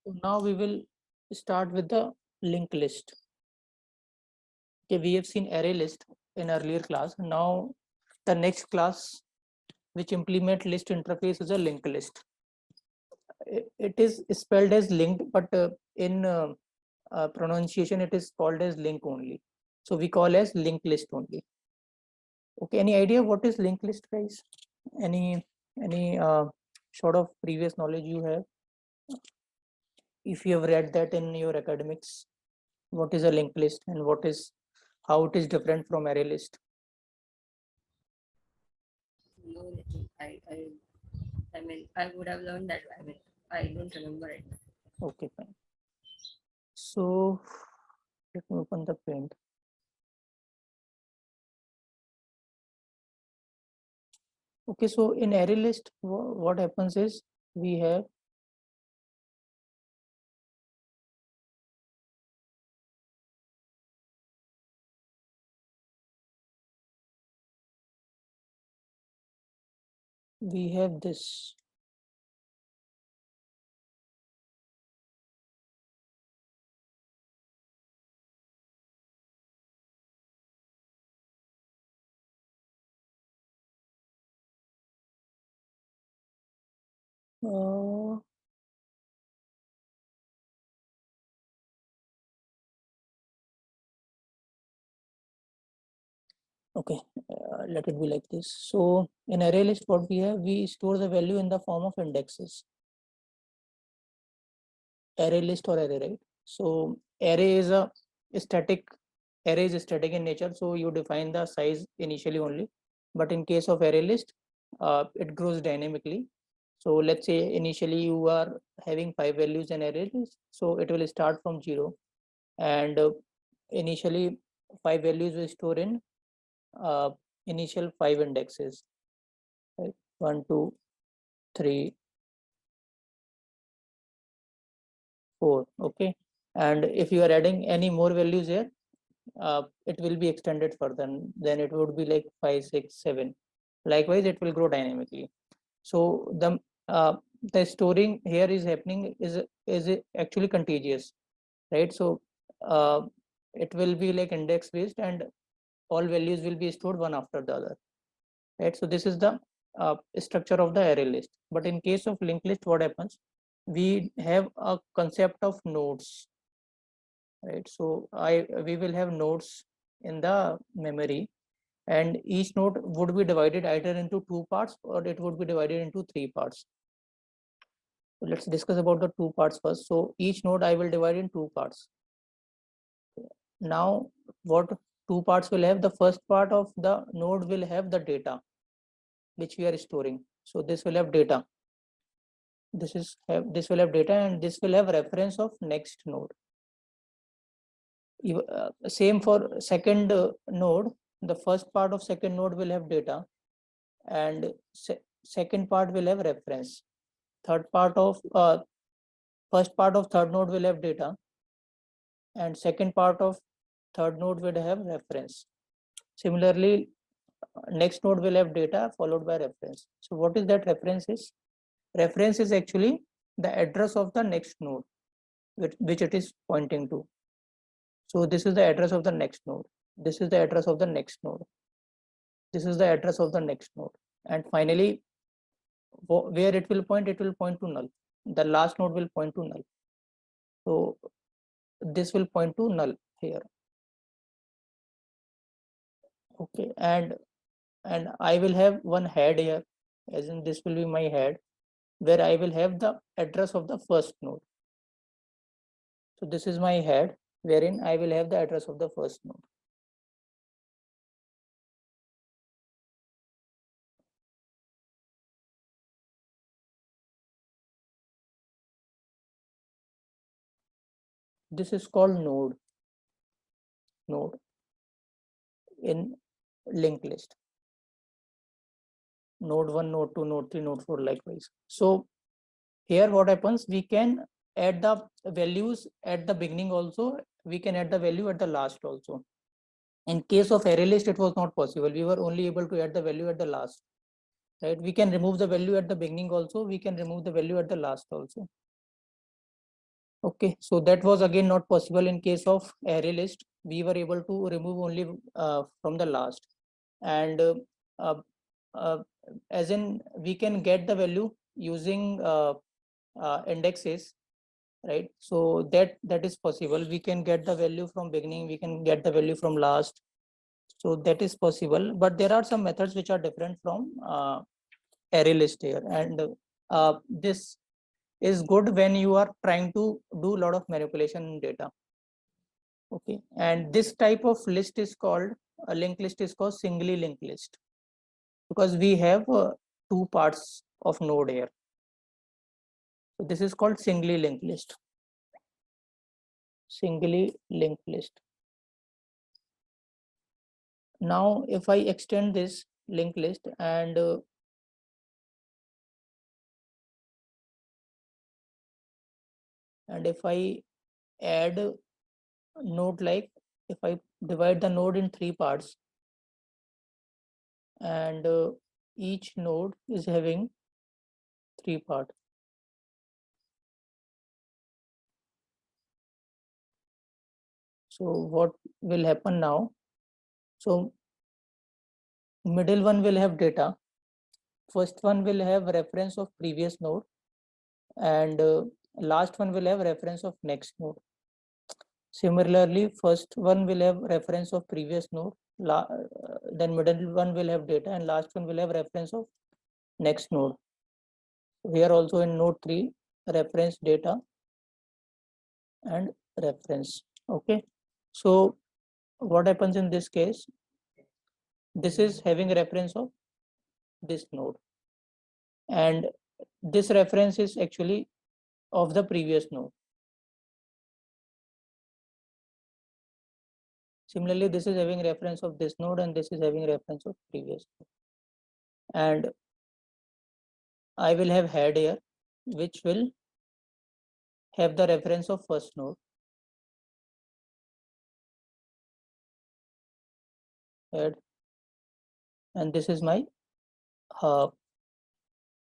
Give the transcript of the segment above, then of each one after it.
So now we will start with the linked list. Okay, we have seen array list in earlier class. Now the next class which implement list interface is a linked list. It is spelled as linked, but in pronunciation it is called as link only. So we call as linked list only. Okay, any idea what is linked list, guys? Any sort of previous knowledge you have? If you have read that in your academics, what is a linked list and how it is different from array list? No, Nitin. I mean, I would have learned that. I mean, I don't remember it. Okay, fine. So let me open the paint. Okay, so in array list, what happens is we have this. Uh, okay, let it be like this. So in array list, what we have, we store the value in the form of indexes. Array list or array, right? So array is a static. Array is static in nature, so you define the size initially only. But in case of array list, it grows dynamically. So let's say initially you are having 5 values in array list, so it will start from 0, and initially 5 values will store in uh, initial 5 indexes, right? 1 2 3 4. Okay, and if you are adding any more values here, it will be extended further. Then it would be like 5 6 7. Likewise, it will grow dynamically. So the storing here is happening is actually contagious, right? So uh, it will be like index based, and all values will be stored one after the other, right? So this is the structure of the array list. But in case of linked list, what happens? We have a concept of nodes, right? So we will have nodes in the memory, and each node would be divided either into two parts or it would be divided into three parts. So let's discuss about the two parts first. So each node I will divide in two parts. Now what two parts will have? The first part of the node will have the data which we are storing. So this will have data, this will have data, and this will have reference of next node. Same for second node. The first part of second node will have data, and second part will have reference. Third part of first part of third node will have data, and second part of third node will have reference. Similarly, next node will have data followed by reference. So what is that reference is? Reference is actually the address of the next node which it is pointing to. So this is the address of the next node, this is the address of the next node, this is the address of the next node, and finally where it will point to null. The last node will point to null. So this will point to null here. Okay, and I will have one head here, as in this will be my head, where I will have the address of the first node. So this is my head, wherein I will have the address of the first node. This is called node in linked list. Node 1, node 2, node 3, node 4, likewise. So here what happens, we can add the values at the beginning also, we can add the value at the last also. In case of array list, it was not possible. We were only able to add the value at the last, right? We can remove the value at the beginning also, we can remove the value at the last also. Okay, so that was again not possible in case of array list. We were able to remove only from the last, and uh, uh, as in we can get the value using indexes, right? So that is possible. We can get the value from beginning, we can get the value from last, so that is possible. But there are some methods which are different from array list here, and this is good when you are trying to do a lot of manipulation in data. Okay, and this type of list is called a linked list is called singly linked list, because we have two parts of node here. So this is called singly linked list. Singly linked list. Now if I extend this linked list and if I add a node, like if I divide the node in three parts, and each node is having three parts. So what will happen now? So middle one will have data, first one will have reference of previous node, and last one will have reference of next node. Similarly, first one will have reference of previous node, then middle one will have data, and last one will have reference of next node. Here also in node 3, reference, data, and reference. Okay, so what happens in this case? This is having a reference of this node, and this reference is actually of the previous node. Similarly, this is having reference of this node, and this is having reference of previous node. And I will have head here, which will have the reference of first node. Head, and this is my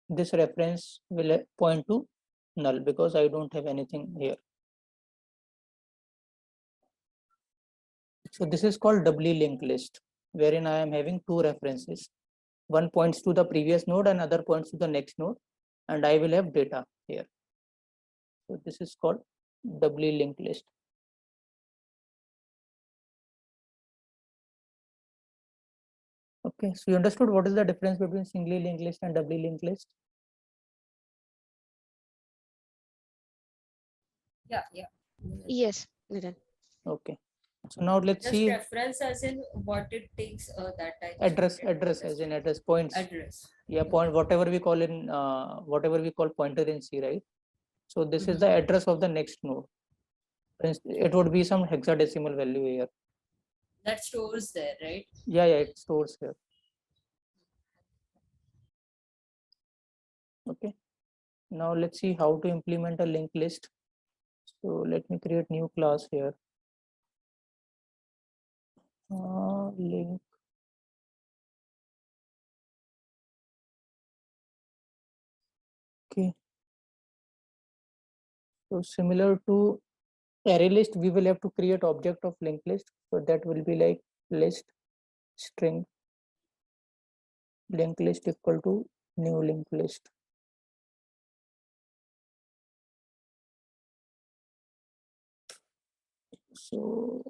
this reference will point to null because I don't have anything here. So this is called doubly linked list, wherein I am having two references. One points to the previous node and other points to the next node, and I will have data here. So this is called doubly linked list. Okay, so you understood what is the difference between singly linked list and doubly linked list? Yeah, yeah. Yes, Nitin. Okay, so now let's Just see reference as in what it takes, that I just address, wanted to address as in understand. address points. Address. Yeah, point, whatever we call in whatever we call pointer in C, right? So this is the address of the next node. It would be some hexadecimal value here. That stores there, right? Yeah, it stores here. Okay, now let's see how to implement a linked list. So let me create new class here. Link. Okay, so similar to array list, we will have to create object of linked list. So that will be like list string linked list equal to new linked list. So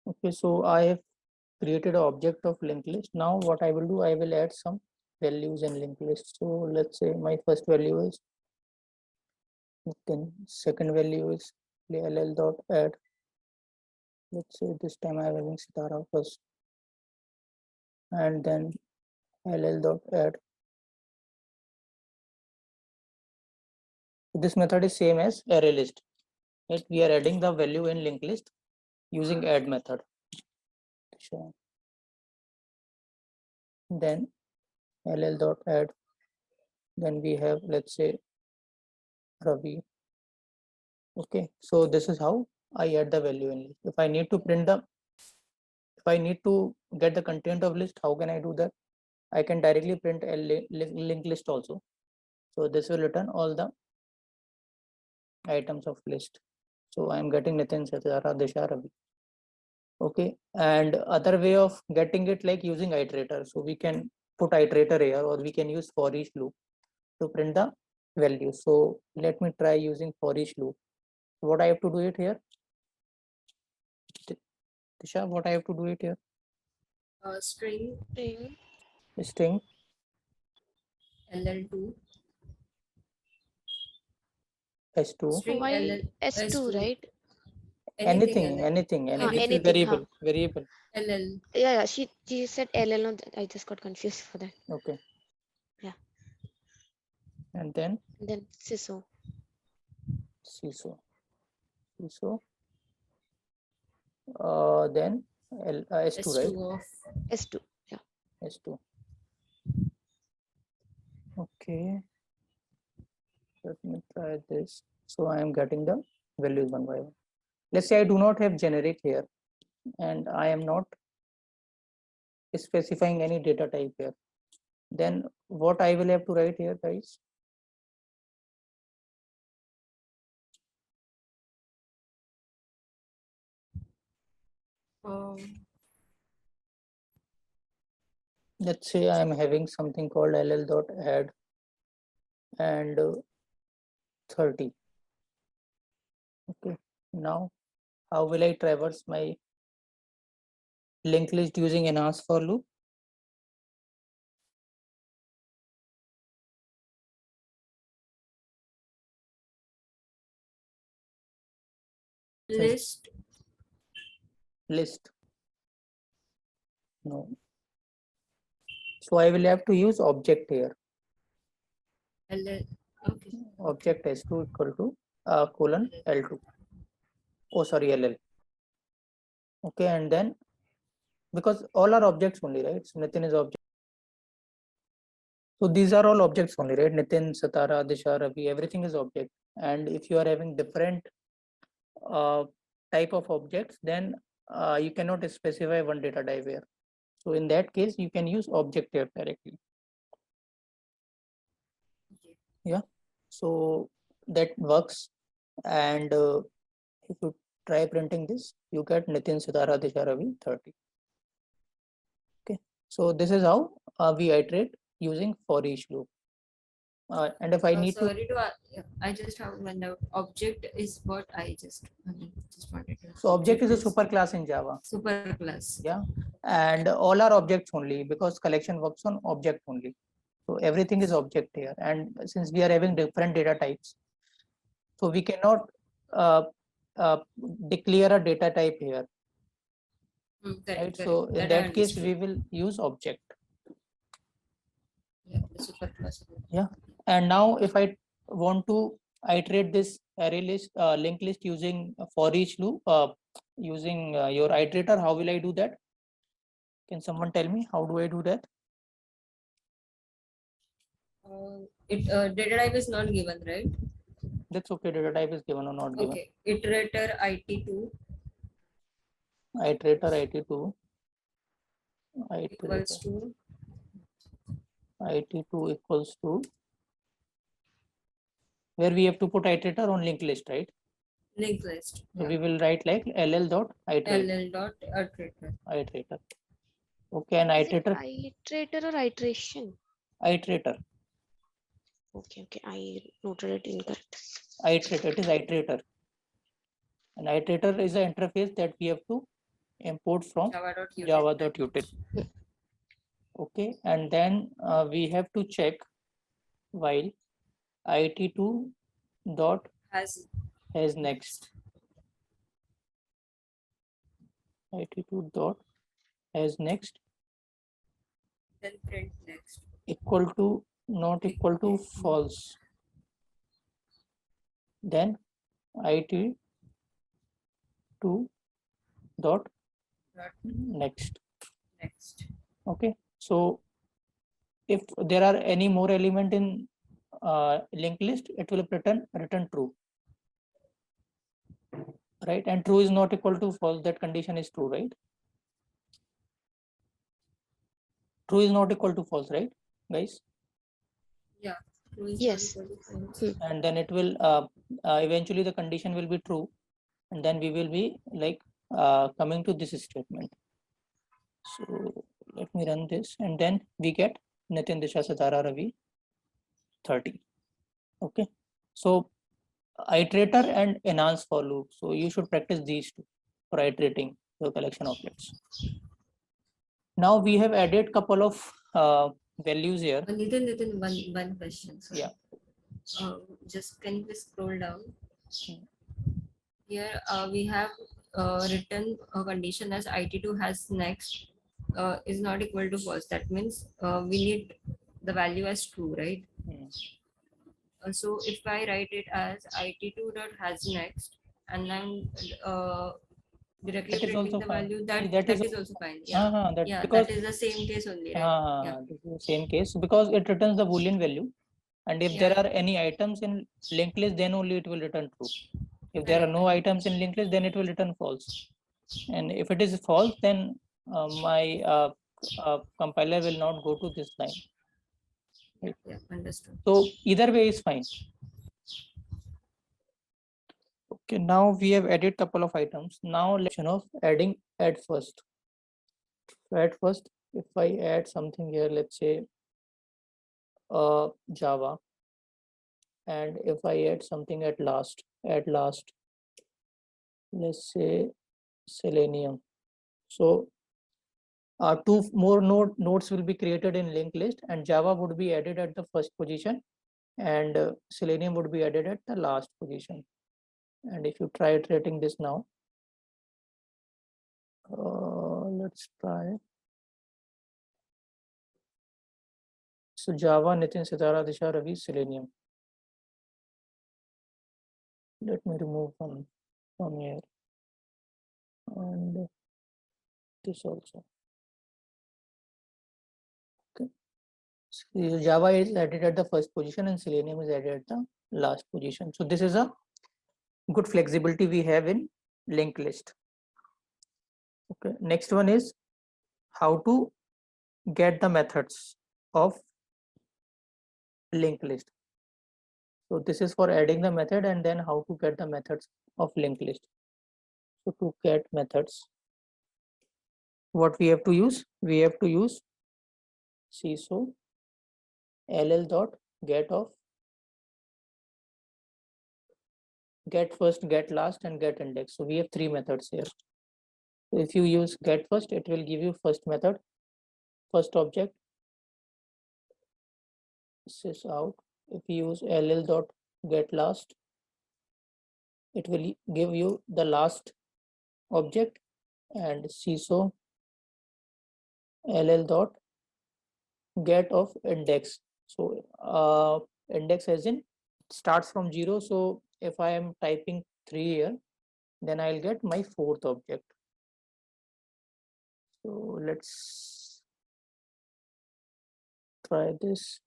okay, so I have created an object of linked list. Now what I will do, I will add some values in linked list. So let's say my first value is, then second value is ll dot add. Let's say this time I am having Sitara first, and then ll dot add. This method is same as array list. Right? We are adding the value in linked list using add method. Sure. Then ll dot add. Then we have, let's say, Ravi. Okay, so this is how I add the value in list. If I need to print the, if I need to get the content of list, how can I do that? I can directly print a linked list also. So this will return all the items of list. So I am getting Nitin, Satara, Disha, Ravi. Okay, and other way of getting it like using iterator. So we can put iterator here, or we can use for each loop to print the value. So let me try using for each loop. What I have to do it here? Disha, what I have to do it here? String String LL2. S2. String Why LL S2, right? Anything, LL. anything, Anything, variable, variable. LL. Yeah, she said LL. No, I just got confused for that. Okay. Yeah. And then CISO. CISO. Then S2, right? S2 of S2. Yeah. S2. Okay. Let me try this. So I am getting the values one by one. Let's say I do not have generic here, and I am not specifying any data type here. Then what I will have to write here, guys? Let's say I am having something called ll.add and 30. Okay, now how will I traverse my linked list using an ask for loop? list. No. So I will have to use object here. LL. Okay. Object s2 equal to colon l2. Oh, sorry, ll. Okay, and then because all are objects only, right? So Nitin is object. So these are all objects only, right? Nitin, Satara, Disha, Ravi, everything is object. And if you are having different type of objects, then you cannot specify one data type here. So in that case, you can use object here directly. Okay. Yeah, so that works. And if you try printing this, you get Nitin, Sitara, Disha, Ravi 30. Okay, so this is how we iterate using for each loop. And if I need to, Sorry to I just have one doubt. Object is what I just wanted to. so object is a super class in Java. Super class. Yeah, and all are objects only because collection works on object only. So everything is object here. And since we are having different data types, so we cannot uh, uh, declare a data type here. Right, so in that case we will use object. Yeah, the super class. Yeah, and now if I want to iterate this array list linked list using for each loop using your iterator, how will I do that? Can someone tell me how do I do that? Data type is not given, right? That's okay, data type is given or not given. Okay, iterator it2 Iterator it2 equals to it2 equals to where we have to put iterator on linked list, right? linked list. So we will write like ll dot iterate. LL dot iterator. Iterator. Okay, and Is it iterator. iterator or iteration? Iterator. Okay, I noted it incorrect. Iterator. It is iterator. An iterator is an interface that we have to import from java.util. Okay, and then we have to check while it2 dot has next. it2 dot has next. Then print next. Equal to not equal to false. Then it2 dot next. Okay, so if there are any more element in linked list, it will return true, right? And true is not equal to false. That condition is true, right? True is not equal to false, right, guys? Yeah. True is Yes. not equal to false. And then it will eventually the condition will be true, and then we will be like coming to this statement. So let me run this, and then we get Nitin, Disha, Satara, Ravi 30. Okay, so iterator and enhance for loop. So you should practice these two for iterating your collection objects. Now we have added couple of values here. Nitin, one question. Sorry. Yeah. Just can you please scroll down? Hmm. Here we have written a condition as IT2 has next is not equal to false. That means we need the value as true, right? Hmm. So if I write it as IT2 dot has next and then directly That is printing also the fine. value, See, that is also fine. Yeah. that Yeah, because that is the same case only, right? Yeah. this is the same case because it returns the Boolean value, and if there Yeah. are any items in linked list, then only it will return true. If there are Correct. no items in linked list, then it will return false. And if it is false, then my compiler will not go to this line. Yeah, understood. So either way is fine. Okay, now we have added couple of items. Now let's of adding add first. So add first, if I add something here, let's say Java, and if I add something at last, let's say Selenium. So two more nodes will be created in linked list, and Java would be added at the first position, and Selenium would be added at the last position. And if you try iterating this now, let's try. So Java, Nitin, Sitara, Disha, Ravi, Selenium. Let me remove one from here, and this also. Okay. So Java is added at the first position and Selenium is added at the last position. So this is a good flexibility we have in linked list. Okay. Next one is how to get the methods of linked list. So this is for adding the method and then how to get the methods of linked list. So to get methods, what we have to use? We have to use CISO ll dot get of get first, get last, and get index. So we have three methods here. So if you use get first, it will give you first method, first object, sys out. If you use ll dot get last, it will give you the last object, and CISO ll dot get of index. So index as in starts from 0. So if I am typing 3 here, then I'll get my fourth object. So let's try this.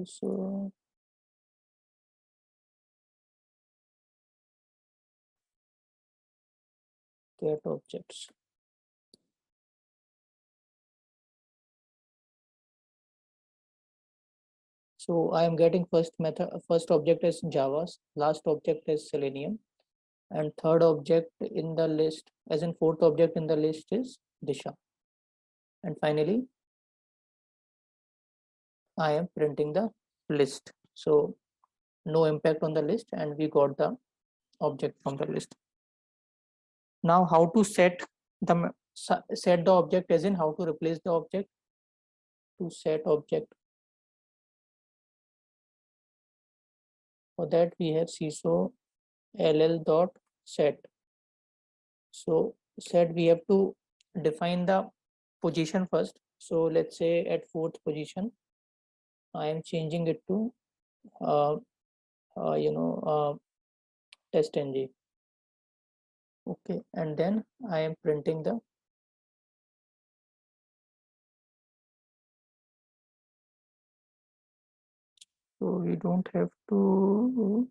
So get objects. So I am getting first method, first object is Java's, last object is Selenium, and third object in the list, as in fourth object in the list is Disha. And finally, I am printing the list. So no impact on the list, and we got the object from the list. Now how to set the object, as in how to replace the object. To set object, for that we have CISO ll dot set. So set, we have to define the position first. So let's say at fourth position, I am changing it to uh, test ng. Okay, and then I am printing the So we don't have to,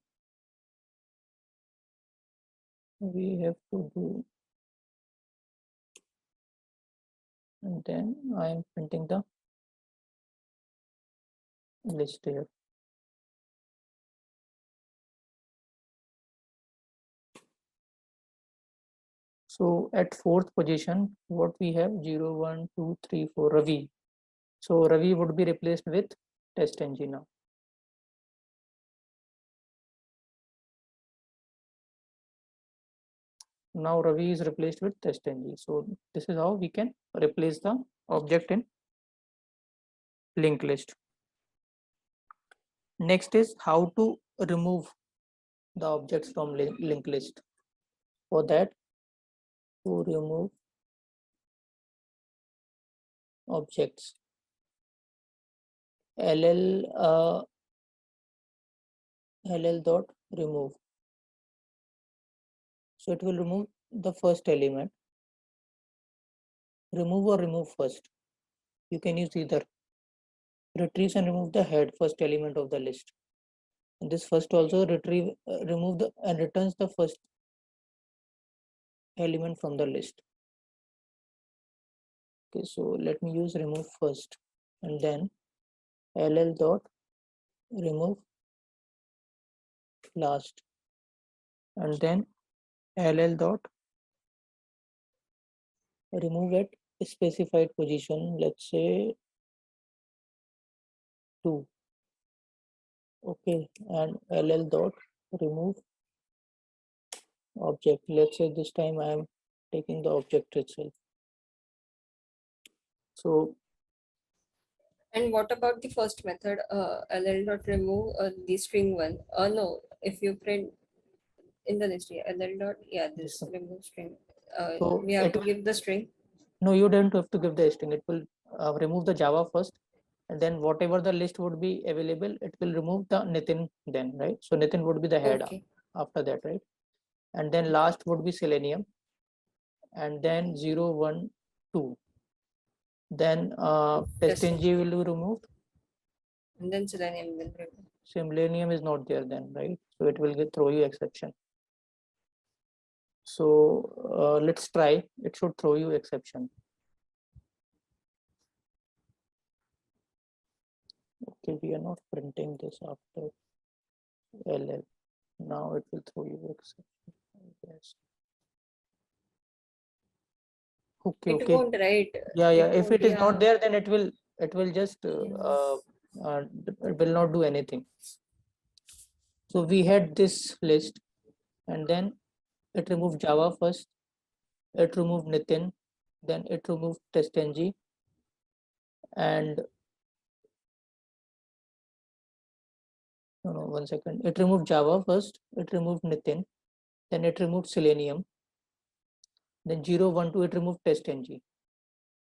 we have to do, and then I am printing the list here. So at fourth position, what we have 0, 1, 2, 3, 4, Ravi. So Ravi would be replaced with test ng now. Now Ravi is replaced with test ng. So this is how we can replace the object in linked list. Next is how to remove the objects from linked list. For that, to remove objects, ll dot remove. So it will remove the first element. Remove or remove first. You can use either. Retrieves and remove the head, first element of the list. And this first also remove the and returns the first element from the list. Okay, so let me use remove first, and then ll dot remove last, and then ll dot remove at specified position, let's say 2. Okay, and ll dot remove object, let's say this time I am taking the object itself. So And what about the first method, ll dot remove the string one? No, if you print in the list, yeah, ll dot, yeah, this one. remove string. So We have it to give the string. No, you don't have to give the string. It will remove the Java first, and then whatever the list would be available, it will remove the Nitin then, right? So Nitin would be the head Okay. after that, right? And then last would be Selenium, and then 0, 1, 2. Then Testing. TestNG will be removed. And then Selenium will remove. Selenium is not there then, right? So it will throw you exception. So let's try. It should throw you exception. Okay, we are not printing this after LL. Now it will throw you exception. Yes. Okay, It okay. won't, right? Yeah, It if won't, it is not yeah. there, then it will just it will not do anything. So we had this list, and then it removed Java first. It removed Nitin, then it removed TestNG, and no, 1 second. It removed Java first. It removed Nitin, then it removed Selenium. Then 0, 1, 2, it removed TestNG,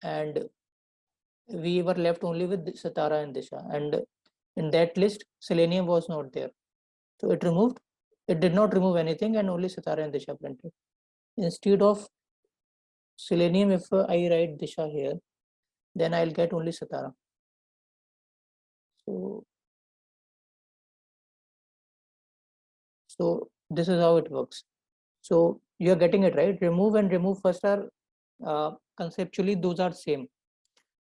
and we were left only with Satara and Disha. And in that list, Selenium was not there. So it did not remove anything, and only Satara and Disha printed. Instead of Selenium, if I write Disha here, then I'll get only Satara. So this is how it works. So you're getting it right. Remove and remove first are conceptually those are same.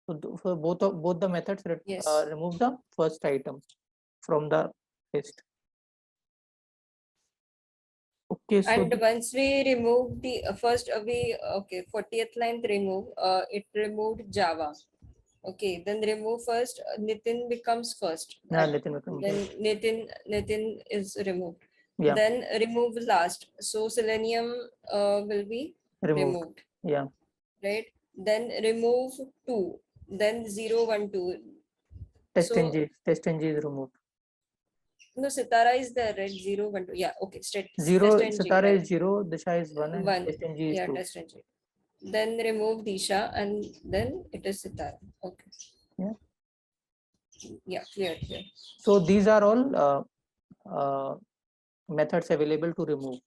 So for both the methods, Yes. remove the first item from the list. Okay, so And once we remove the first, okay, 40th line remove, it removed Java. Okay, then remove first, Nitin becomes first. yeah, And Nitin, then Nitin is removed. yeah, Then remove last. So Selenium will be removed. removed. Yeah, Right? Then remove 2. Then 0, 1, 2. So TestNG is removed. no, Sitara is there, right? 0, 1, 2. Yeah, okay. Zero, Test NG, Satara right? is 0, Disha is 1, and 1. TestNG is Yeah, 2. test NG. Then remove Disha and then it is Sitara. Okay. Yeah. Yeah, clear. So these are all methods available to remove,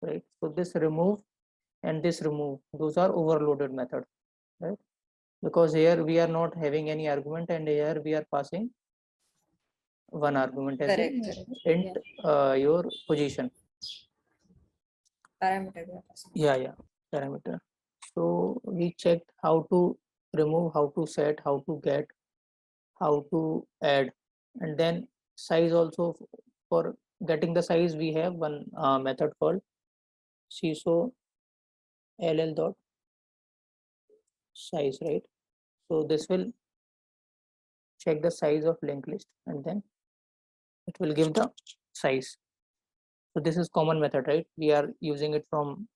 right? So this remove and this remove, those are overloaded methods, right? Because here we are not having any argument, and here we are passing one argument as Correct, in correct. int your position. Parameter. Yeah, parameter. So we checked how to remove, how to set, how to get, how to add, and then size also. For getting the size, we have one method called CISO ll dot size, right? So this will check the size of linked list and then it will give the size. So this is common method, right? We are using it from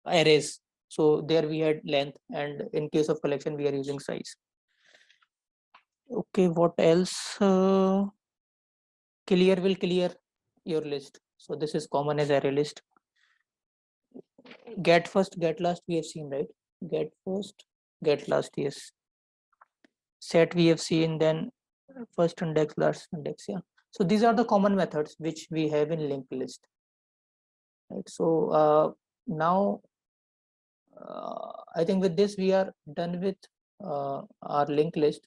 arrays. So there we had length, and in case of collection we are using size. Okay, what else? Clear will clear your list. So this is common as array list. Get first, get last, we have seen, right? Get first, get last, yes. Set we have seen, then first index, last index, yeah. So these are the common methods which we have in linked list, right? So now I think with this we are done with our linked list.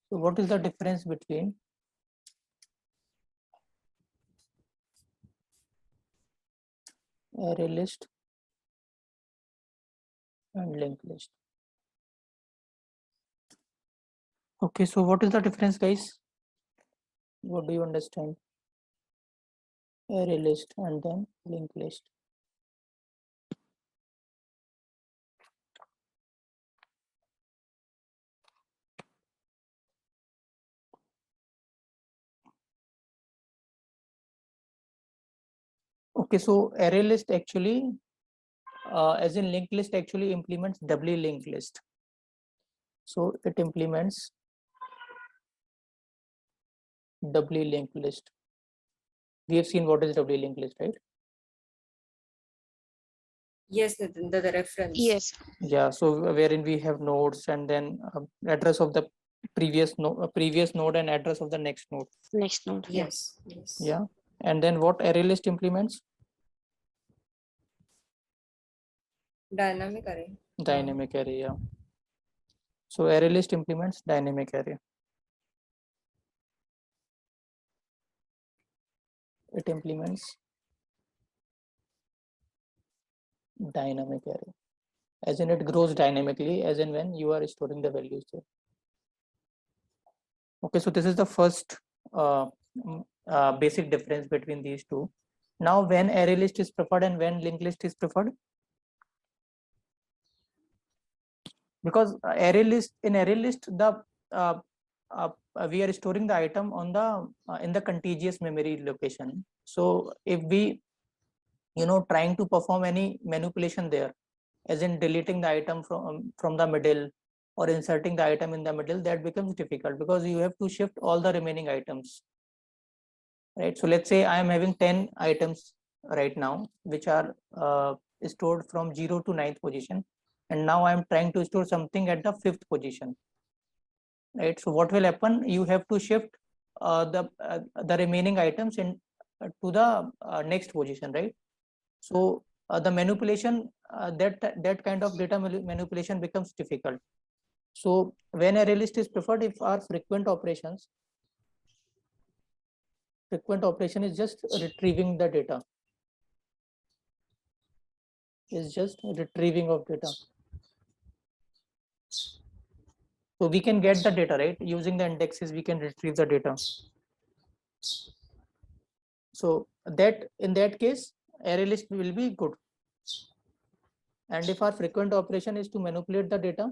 So what is the difference between array list and linked list? Okay, so what is the difference, guys? What do you understand? Array list and then linked list. Okay, so array list actually, as in linked list, actually implements doubly linked list. So it implements doubly linked list. We have seen what is doubly linked list, right? Yes, the reference. Yes. Yeah, so wherein we have nodes and then address of the previous node and address of the next node. Next node. Yeah. Yes, yes. Yeah, and then what array list implements? Dynamic array. Dynamic array, yeah. So array list implements dynamic array. It implements dynamic array, as in it grows dynamically, as in when you are storing the values there. Okay, so this is the first basic difference between these two. Now, when array list is preferred and when linked list is preferred? Because array list, in array list, the we are storing the item on the in the contiguous memory location. So if we trying to perform any manipulation there, as in deleting the item from the middle or inserting the item in the middle, that becomes difficult because you have to shift all the remaining items, right? So let's say I am having 10 items right now which are stored from 0 to 9th position, and now I am trying to store something at the 5th position, right? So what will happen? You have to shift the remaining items in to the next position, right? So the manipulation, that kind of data manipulation becomes difficult. So when array list is preferred, if our frequent operation is just retrieving the data, is just retrieving of data. So we can get the data, right? Using the indexes, we can retrieve the data. So that in that case, array list will be good. And if our frequent operation is to manipulate the data,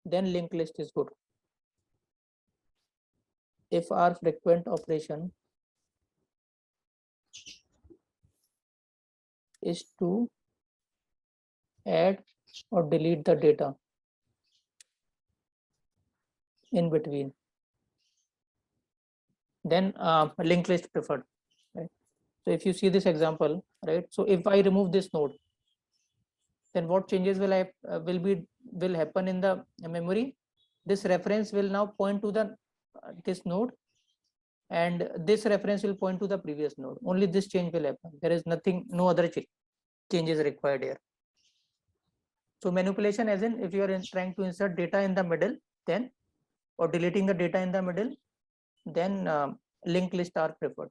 then linked list is good. If our frequent operation is to add or delete the data in between, then linked list preferred, right? So if you see this example, right? So if I remove this node, then what changes will happen in the memory? This reference will now point to the this node, and this reference will point to the previous node. Only this change will happen. There is nothing, no other changes required here. So manipulation as in if you are trying to insert data in the middle, then or deleting the data in the middle, then linked list are preferred.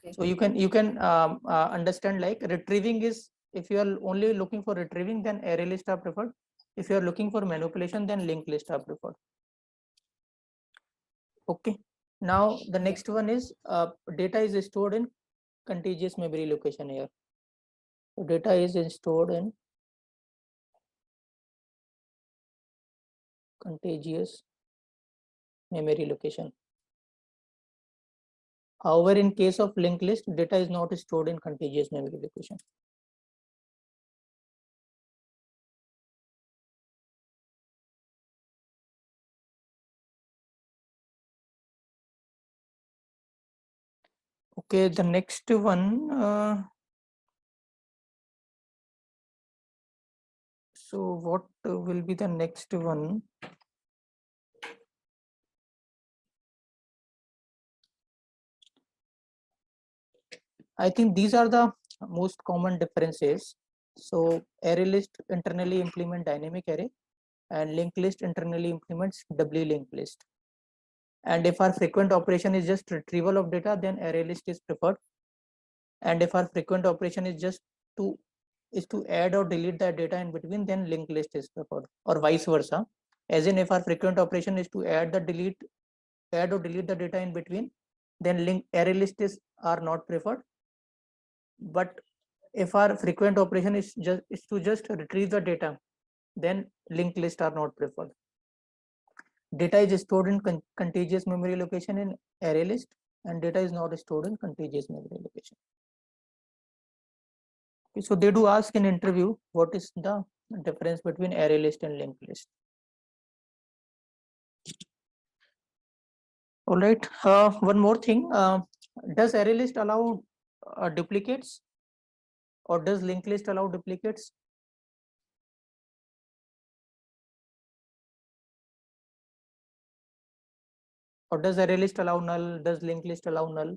Okay. So you can understand like retrieving is, if you are only looking for retrieving, then array list are preferred. If you are looking for manipulation, then linked list are preferred. Okay. Now the next one is data is stored in contiguous memory location here. So data is stored in contiguous memory location. However, in case of linked list, data is not stored in contiguous memory location. Okay, the next one. So what will be the next one? I think these are the most common differences. So array list internally implement dynamic array, and linked list internally implements doubly linked list. And if our frequent operation is just retrieval of data, then array list is preferred. And if our frequent operation is just to add or delete the data in between, then linked list is preferred, or vice versa. As in, if our frequent operation is to add or delete the data in between, then array list are not preferred. But if our frequent operation is to just retrieve the data, then linked list are not preferred. Data is stored in contiguous memory location in array list, and data is not stored in contiguous memory location. Okay, so they do ask in interview, what is the difference between array list and linked list? All right. One more thing. Does array list allow duplicates, or does linked list allow duplicates? Or does array list allow null? Does linked list allow null?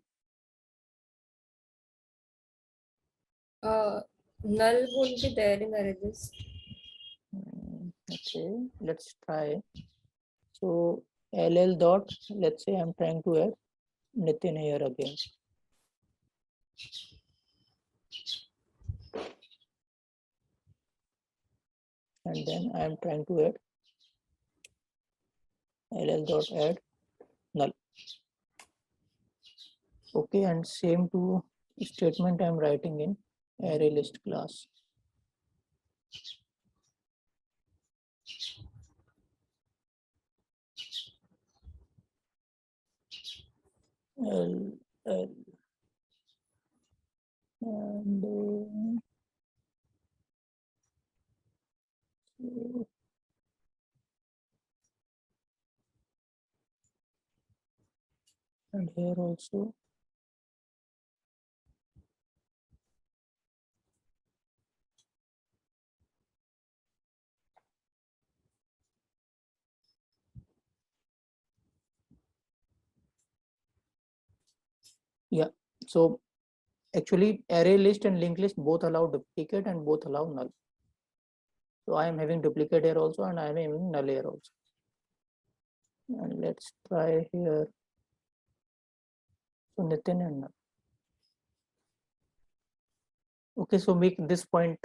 Null won't be there in array list. Okay, let's try. So ll dot, let's say I'm trying to add Nitin here again. And then I'm trying to add ll dot add null. Okay, and same to statement I'm writing in array list class. L and and here also. Yeah, so actually array list and linked list both allow duplicate and both allow null. So I am having duplicate here also, and I am having null here also. And let's try here. So Nitin and null. Okay, so make this point,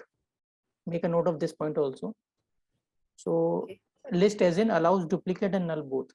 make a note of this point also. So Okay. list as in allows duplicate and null both.